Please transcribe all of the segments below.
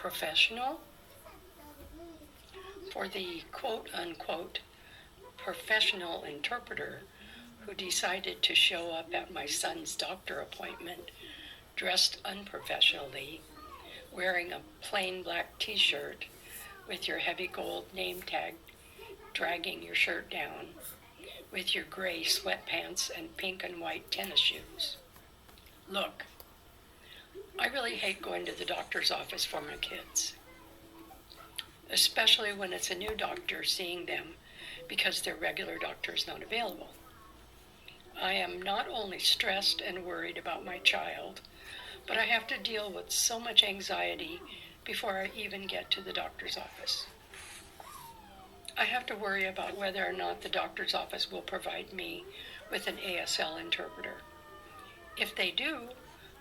professional? For the quote-unquote professional interpreter who decided to show up at my son's doctor appointment dressed unprofessionally, wearing a plain black t-shirt with your heavy gold name tag dragging your shirt down, with your gray sweatpants and pink and white tennis shoes. Look, I really hate going to the doctor's office for my kids, especially when it's a new doctor seeing them because their regular doctor is not available. I am not only stressed and worried about my child, but I have to deal with so much anxiety before I even get to the doctor's office. I have to worry about whether or not the doctor's office will provide me with an ASL interpreter. If they do,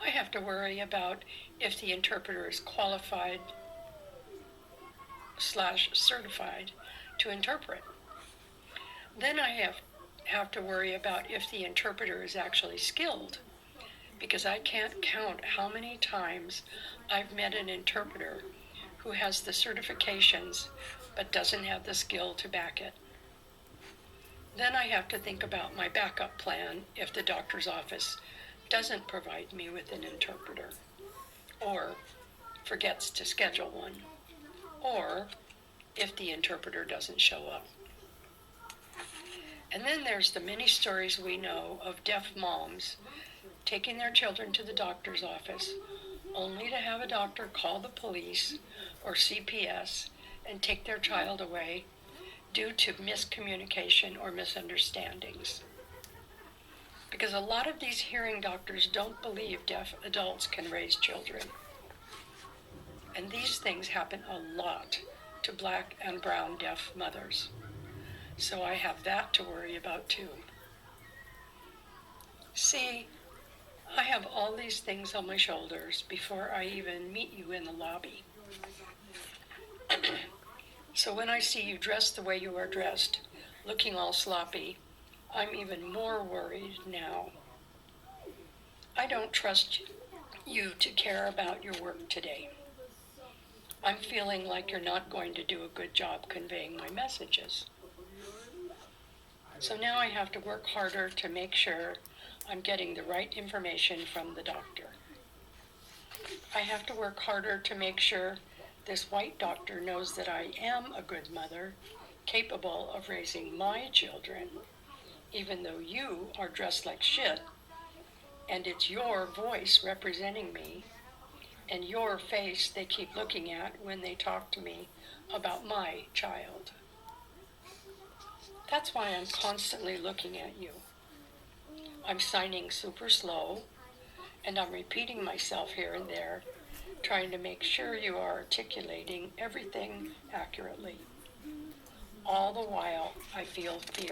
I have to worry about if the interpreter is qualified/certified to interpret. Then I have to worry about if the interpreter is actually skilled, because I can't count how many times I've met an interpreter who has the certifications but doesn't have the skill to back it. Then I have to think about my backup plan if the doctor's office doesn't provide me with an interpreter, or forgets to schedule one, or if the interpreter doesn't show up. And then there's the many stories we know of deaf moms taking their children to the doctor's office only to have a doctor call the police or CPS and take their child away due to miscommunication or misunderstandings. Because a lot of these hearing doctors don't believe deaf adults can raise children. And these things happen a lot to black and brown deaf mothers. So I have that to worry about too. See, I have all these things on my shoulders before I even meet you in the lobby. So when I see you dressed the way you are dressed, looking all sloppy, I'm even more worried now. I don't trust you to care about your work today. I'm feeling like you're not going to do a good job conveying my messages. So now I have to work harder to make sure I'm getting the right information from the doctor. I have to work harder to make sure this white doctor knows that I am a good mother, capable of raising my children, even though you are dressed like shit, and it's your voice representing me, and your face they keep looking at when they talk to me about my child. That's why I'm constantly looking at you. I'm signing super slow, and I'm repeating myself here and there, trying to make sure you are articulating everything accurately. All the while, I feel fear.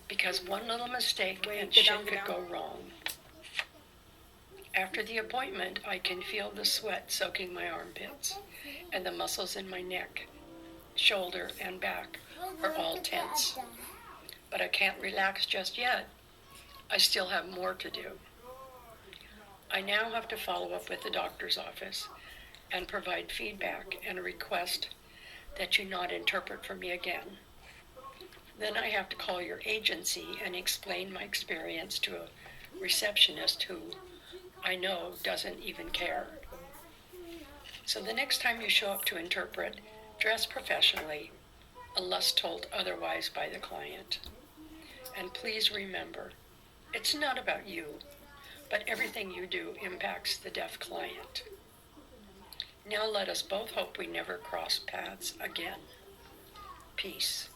Because one little mistake and shit could go wrong. After the appointment, I can feel the sweat soaking my armpits, and the muscles in my neck, shoulder, and back are all tense. But I can't relax just yet. I still have more to do. I now have to follow up with the doctor's office and provide feedback and a request that you not interpret for me again. Then I have to call your agency and explain my experience to a receptionist who I know doesn't even care. So the next time you show up to interpret, dress professionally, unless told otherwise by the client. And please remember, it's not about you, but everything you do impacts the deaf client. Now let us both hope we never cross paths again. Peace.